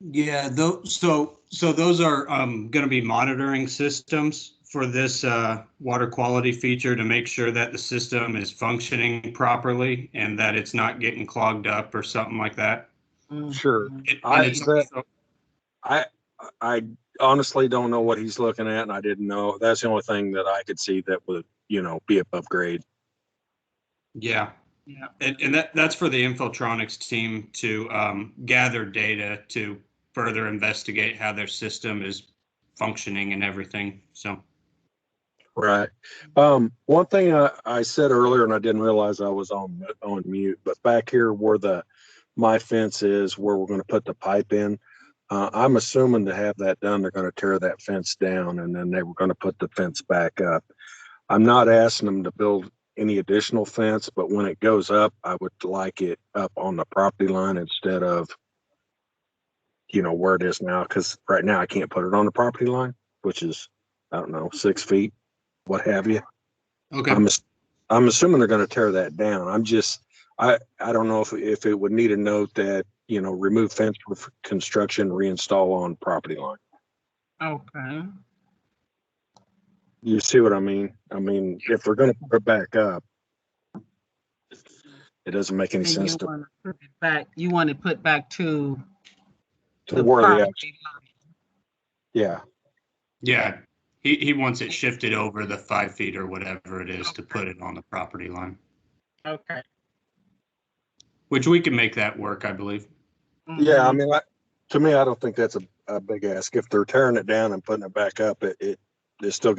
Yeah, so those are going to be monitoring systems for this water quality feature to make sure that the system is functioning properly and that it's not getting clogged up or something like that. Sure. Mm-hmm. I honestly don't know what he's looking at, and I didn't know. That's the only thing that I could see that would, be above grade. Yeah. Yeah. And that's for the Infiltronix team to gather data to further investigate how their system is functioning and everything. So. Right. One thing I said earlier, and I didn't realize I was on mute, but back here where my fence is, where we're going to put the pipe in, I'm assuming to have that done, they're going to tear that fence down, and then they were going to put the fence back up. I'm not asking them to build any additional fence, but when it goes up, I would like it up on the property line instead of, where it is now, because right now I can't put it on the property line, which is, I don't know, 6 feet, what have you. Okay. I'm assuming they're going to tear that down. I don't know if it would need a note that, remove fence for construction, reinstall on property line. Okay. You see what I mean? I mean, if they're going to put it back up, it doesn't make any And sense you to want to put it back, you want it put back to the where the property line. yeah. Yeah. He wants it shifted over the 5 feet or whatever it is to put it on the property line. Okay. Which we can make that work, I believe. Yeah, I mean, to me, I don't think that's a big ask. If they're tearing it down and putting it back up, it's still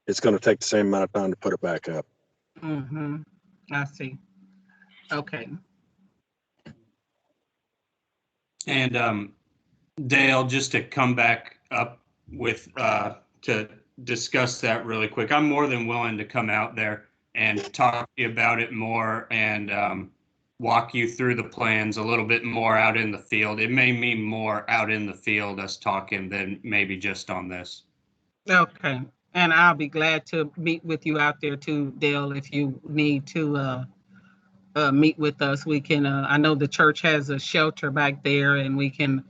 it's going to take the same amount of time to put it back up. Mm-hmm. I see. Okay. And Dale, just to come back up with, to discuss that really quick, I'm more than willing to come out there and talk to you about it more and walk you through the plans a little bit more out in the field. It may mean more out in the field us talking than maybe just on this. Okay, and I'll be glad to meet with you out there too, Dale, if you need to meet with us. We can, I know the church has a shelter back there and we can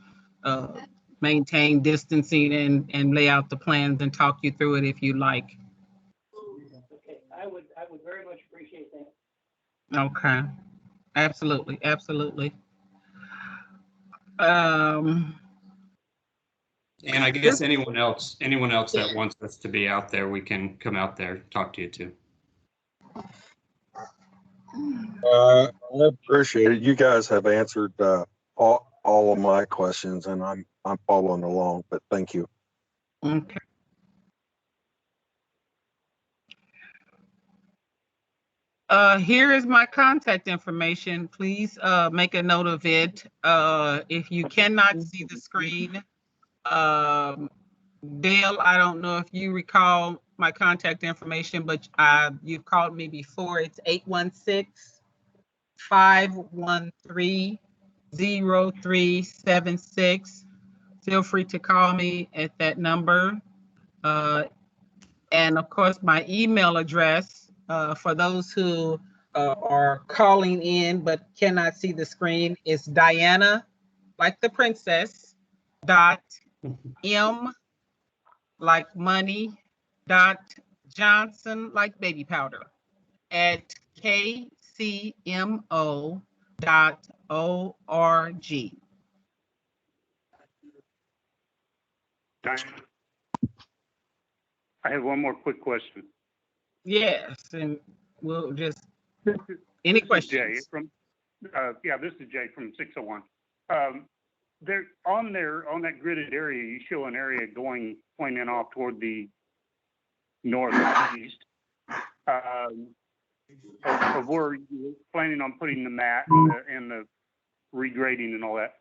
maintain distancing and lay out the plans and talk you through it if you like. Okay, I would very much appreciate that. Okay, absolutely, absolutely. And I guess anyone else that wants us to be out there, we can come out there, talk to you too. I appreciate it. You guys have answered all of my questions, and I'm following along. But thank you. Okay. Here is my contact information. Please make a note of it. If you cannot see the screen, Dale, I don't know if you recall my contact information, but you've called me before. It's 816-513-0376. Feel free to call me at that number. And of course, my email address for those who are calling in but cannot see the screen is Diana, like the princess, .m like money, .johnson like baby powder at kcmo.org. Diana, I have one more quick question. Yes, and we'll just, This any is questions? Jay from, this is Jay from 601. There on that gridded area, you show an area pointing off toward the northeast of where you're planning on putting the mat and the regrading and all that.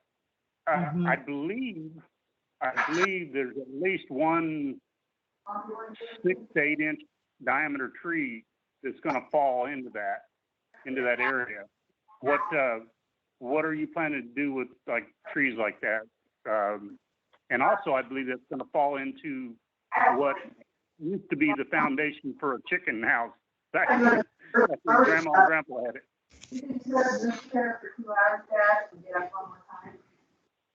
I believe there's at least one 6 to 8 inch diameter tree that's going to fall into that area. What are you planning to do with like trees like that? And also, I believe that's going to fall into what used to be the foundation for a chicken house. That's where Grandma and Grandpa had it. You can set this chair for 2 hours, Dad, and get up one more time.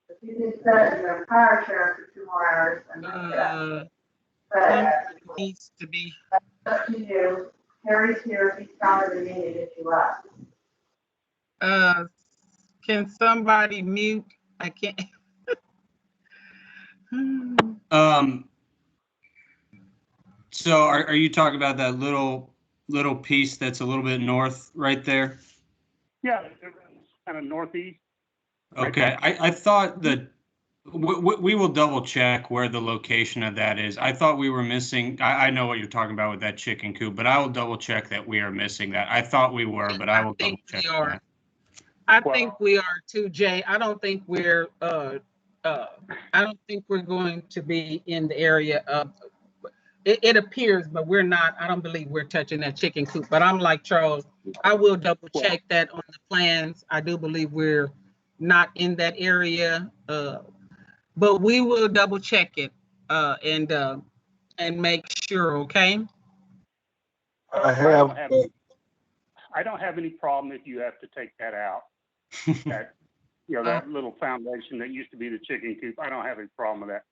If you can set your power chair for 2 more hours, and needs to be. Up to you. Terry's here. If he's stronger than me to get you up. Can somebody mute? I can't. So are you talking about that little piece that's a little bit north right there? Yeah, kind of northeast. Okay, I thought that we will double check where the location of that is. I thought we were missing, I know what you're talking about with that chicken coop, but I will double check that we are missing that. I thought we were, but I will double check that. I think we are too, Jay. I don't think we're going to be in the area of, it appears, but we're not. I don't believe we're touching that chicken coop, but I'm like Charles, I will double check that on the plans. I do believe we're not in that area, but we will double check it and make sure, okay? I don't have any problem if you have to take that out. That, that little foundation that used to be the chicken coop. I don't have any problem with that.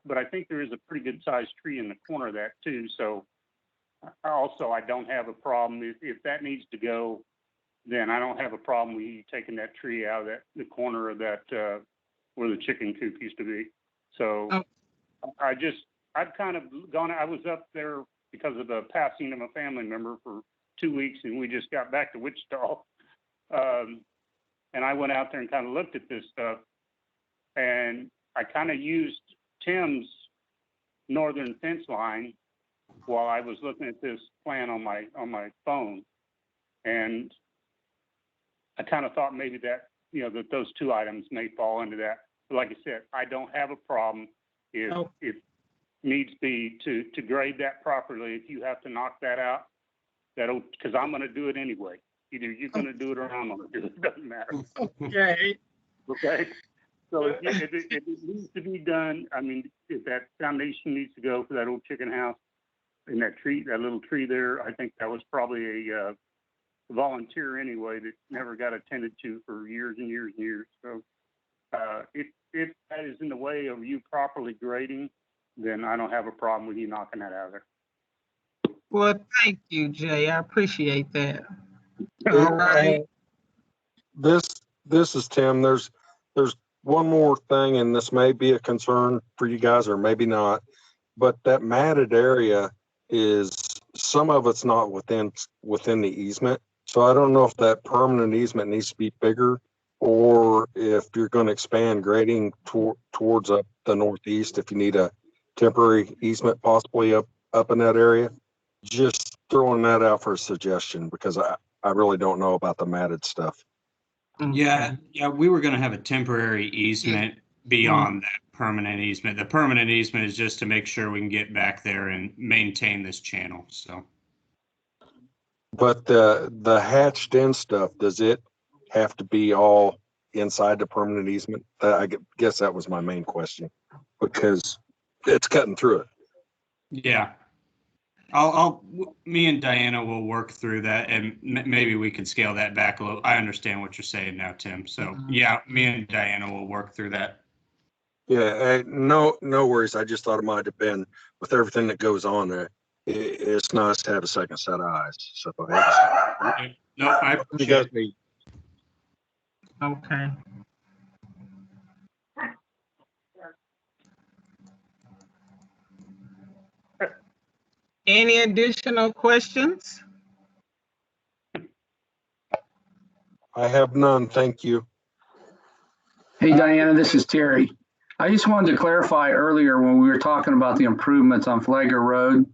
But I think there is a pretty good sized tree in the corner of that too. So also I don't have a problem if that needs to go. Then I don't have a problem with you taking that tree out of the corner of that where the chicken coop used to be. So I've kind of gone. I was up there because of the passing of a family member for 2 weeks, and we just got back to Wichita. And I went out there and kind of looked at this stuff, and I kind of used Tim's northern fence line while I was looking at this plan on my phone, and I kind of thought maybe that that those 2 items may fall into that. like I said, I don't have a problem if, Oh. if needs be to grade that properly. If you have to knock that out, because I'm gonna do it anyway. Either you're gonna do it or I'm gonna do it, it doesn't matter. Okay. Okay? So if it needs to be done, I mean, if that foundation needs to go for that old chicken house and that tree, that little tree there, I think that was probably a volunteer anyway that never got attended to for years and years and years. So if that is in the way of you properly grading, then I don't have a problem with you knocking that out of there. Well, thank you, Jay. I appreciate that. All All right. This is Tim. There's one more thing, and this may be a concern for you guys or maybe not, but that matted area is, some of it's not within the easement. So I don't know if that permanent easement needs to be bigger, or if you're going to expand grading towards up the northeast, if you need a temporary easement possibly up in that area. Just throwing that out for a suggestion, because I really don't know about the matted stuff. Yeah, we were gonna have a temporary easement beyond that permanent easement. The permanent easement is just to make sure we can get back there and maintain this channel, so. But the hatched in stuff, does it have to be all inside the permanent easement? I guess that was my main question, because it's cutting through it. Yeah. Me and Diana will work through that, and maybe we can scale that back a little. I understand what you're saying now, Tim. So yeah, me and Diana will work through that. Yeah, no worries. I just thought it might have been, with everything that goes on there, it's nice to have a second set of eyes. So no, I appreciate it. Okay. Any additional questions? I have none. Thank you. Hey, Diana, this is Terry. I just wanted to clarify earlier when we were talking about the improvements on Flagor Road.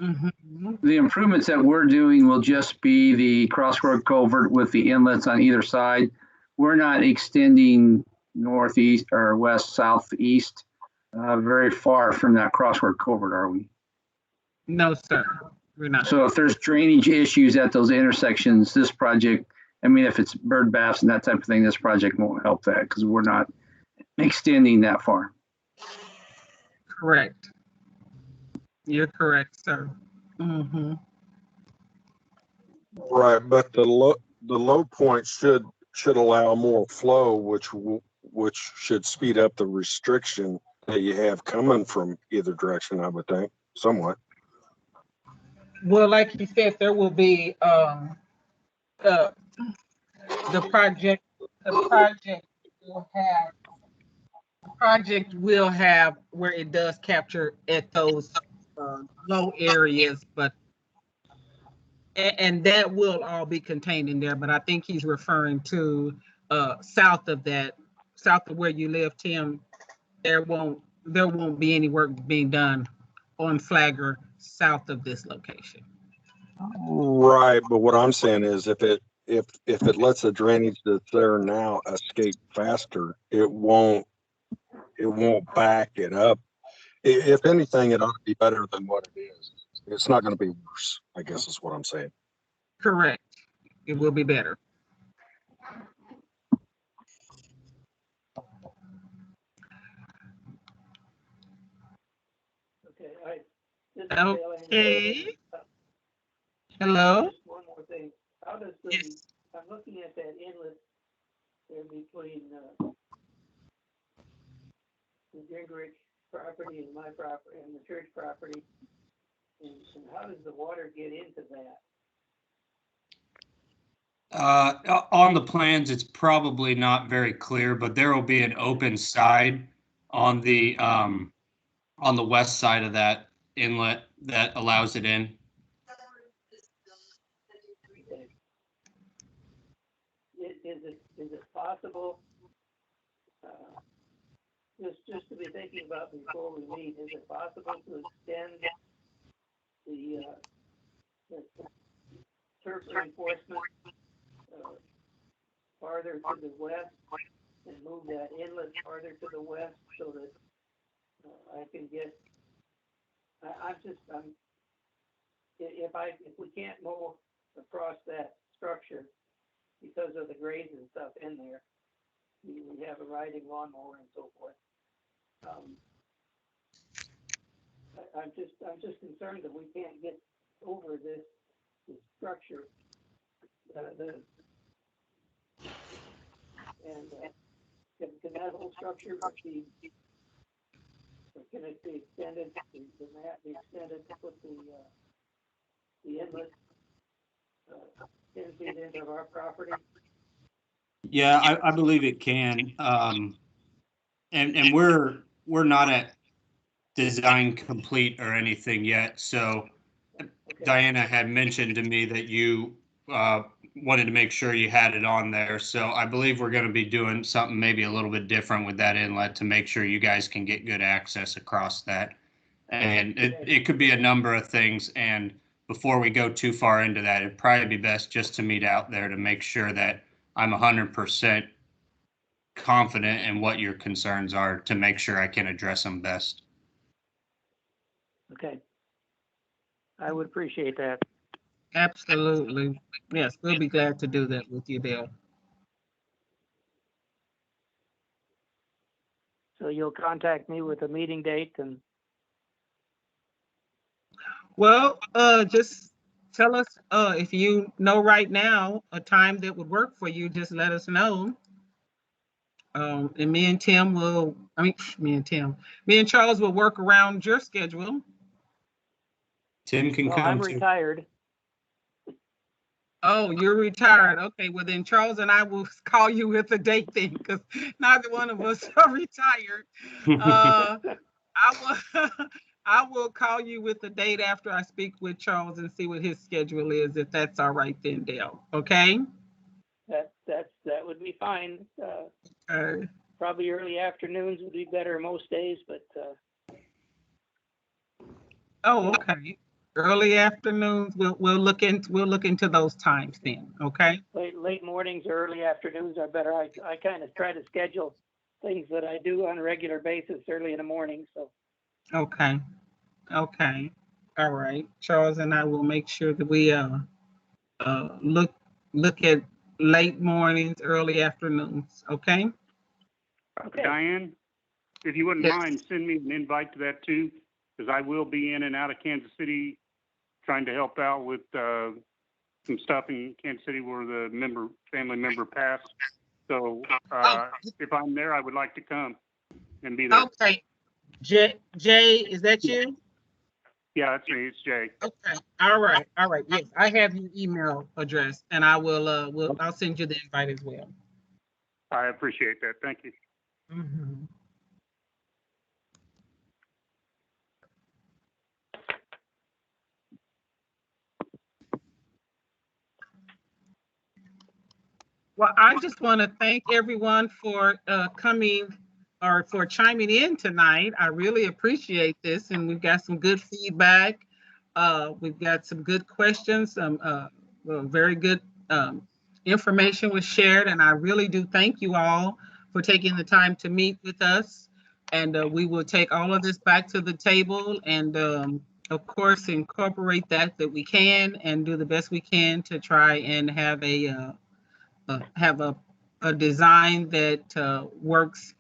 Mm-hmm. The improvements that we're doing will just be the crossroad culvert with the inlets on either side. We're not extending northeast or west, southeast very far from that crossroad culvert, are we? No, sir. We're not. So if there's drainage issues at those intersections, this project, I mean, if it's bird baths and that type of thing, this project won't help that because we're not extending that far. Correct. You're correct, sir. Mm-hmm. Right, but the low point should allow more flow, which should speed up the restriction that you have coming from either direction, I would think, somewhat. Well, like he said, there will be the project will have where it does capture at those low areas, but and that will all be contained in there. But I think he's referring to south of where you live, Tim. There won't be any work being done on Flagor south of this location. Right, but what I'm saying is if it lets the drainage that's there now escape faster, it won't back it up. If anything, it ought to be better than what it is. It's not going to be worse, I guess is what I'm saying. Correct. It will be better. Okay. Hello? Just one more thing. How does I'm looking at that inlet there between the Gingrich property and my property and the church property. And how does the water get into that? On the plans, it's probably not very clear, but there will be an open side on the west side of that inlet that allows it in. Is it possible, just to be thinking about before we meet, is it possible to extend the turf reinforcement farther to the west and move that inlet farther to the west so that I can get, if we can't mow across that structure because of the grades and stuff in there, we have a riding lawnmower and so forth. I'm just concerned that we can't get over this structure. Can that whole structure be, can it be extended? Can that be extended to put the inlet 10 feet into our property? Yeah, I believe it can. And we're not at design complete or anything yet. So Okay. Diana had mentioned to me that you wanted to make sure you had it on there. So I believe we're going to be doing something maybe a little bit different with that inlet to make sure you guys can get good access across that. And it could be a number of things. And before we go too far into that, it'd probably be best just to meet out there to make sure that I'm 100% confident in what your concerns are to make sure I can address them best. Okay. I would appreciate that. Absolutely. Yes, we'll be glad to do that with you, Dale. So you'll contact me with a meeting date and. Well, just tell us, if you know right now a time that would work for you, just let us know. And me and Charles will work around your schedule. Tim can Well, come I'm too. retired. Oh, you're retired. Okay, well then Charles and I will call you with a date then, because neither one of us are retired. I will call you with the date after I speak with Charles and see what his schedule is, if that's all right then, Dale. Okay? That would be fine. Probably early afternoons would be better most days, but Oh, okay. Early afternoons, we'll look into those times then, okay? late mornings or early afternoons are better. I kind of try to schedule things that I do on a regular basis early in the morning, so. Okay. Okay. All right. Charles and I will make sure that we look at late mornings, early afternoons, okay? Okay. Diane, if you wouldn't Yes. mind, send me an invite to that too, because I will be in and out of Kansas City trying to help out with some stuff in Kansas City where the family member passed. So if I'm there, I would like to come and be there. Okay. Jay, is that you? Yeah, that's me. It's Jay. Okay. All right. All right. Yes, I have your email address, and I will. I'll send you the invite as well. I appreciate that. Thank you. Mm-hmm. Well, I just want to thank everyone for coming or for chiming in tonight. I really appreciate this, and we've got some good feedback. We've got some good questions, some very good information was shared, and I really do thank you all for taking the time to meet with us. And we will take all of this back to the table and, of course, incorporate that we can and do the best we can to try and have a design that works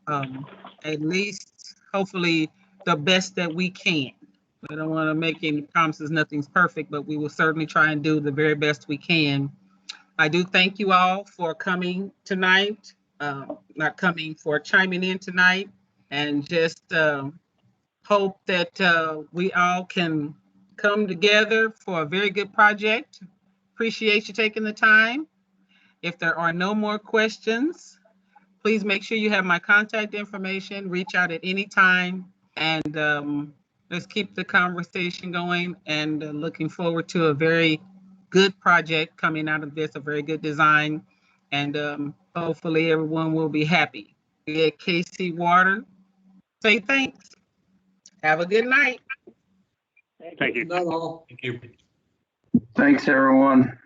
at least hopefully the best that we can. I don't want to make any promises, nothing's perfect, but we will certainly try and do the very best we can. I do thank you all for coming tonight, for chiming in tonight, and just hope that we all can come together for a very good project. Appreciate you taking the time. If there are no more questions, please make sure you have my contact information. Reach out at any time, and let's keep the conversation going. And looking forward to a very good project coming out of this, a very good design, and hopefully everyone will be happy. We at KC Water say thanks. Have a good night. Thank you. Thank you. Thanks, everyone.